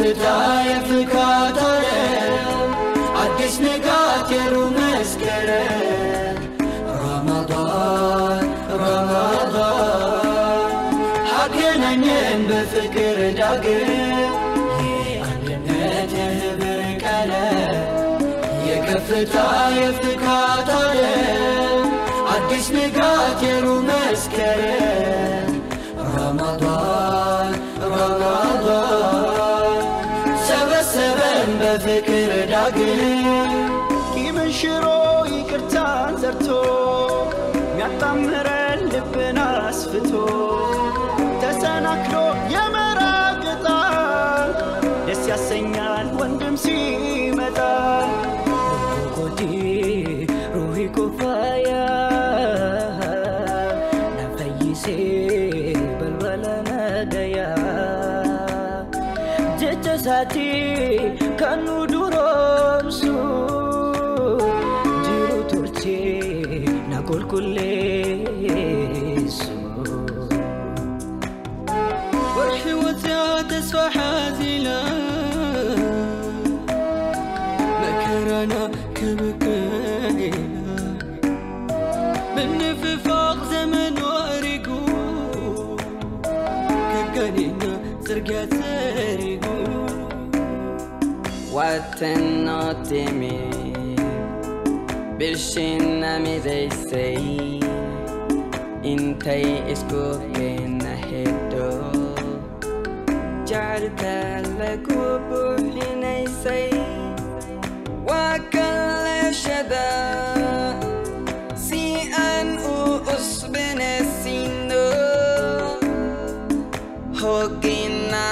የከፍታ የፍካት ዓለም አዲስ ንጋት የሩህ መስከረም ረመዳን አገናኘን በፍቅር ዳግም የአንድነት የህብር ቀለም የከፍታ የፍካት ዓለም አዲስ ንጋት የሩህ መስከረም ረመዳን ሰበሰበን በፍቅር ዳግም ቂምን ሽሮ ይቅርታን ዘርቶ ሚያጣምረን ልብን አስፍቶ ተሰናክሎ የመራቅጣ ደስ ያሰኛል ወንድም ሲመጣ ኮዲ ሩሂ ኩፋያ ነፈይሴ በልበለና ደያ ጀጀሳቲ ከኑ ዱሮምሱ ጅሩ ቱርቼ ናቆልኩሌሱ ወርሕወት ተስፋ ሓዚላ መከራና ከበከይና بالنفاق زمن وارقو كقنينا سرقات سارقو واتنوتيمي برشينا ميديسي انتي اسكو بينا هدو جعلت لكو بوحينيسي وكل شدا هوقنا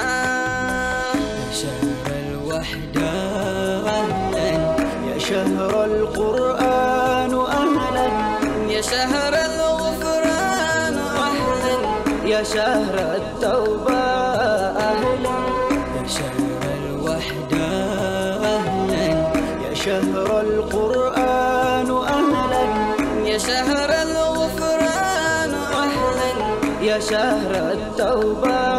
شهر الوحدة أهلا يا شهر القرآن أهلا يا شهر الغفران أهلا يا شهر التوبة أهلا يا شهر الوحدة أهلا يا شهر القرآن أهلا يا شهر الغفران أهلا يا شهر التوبة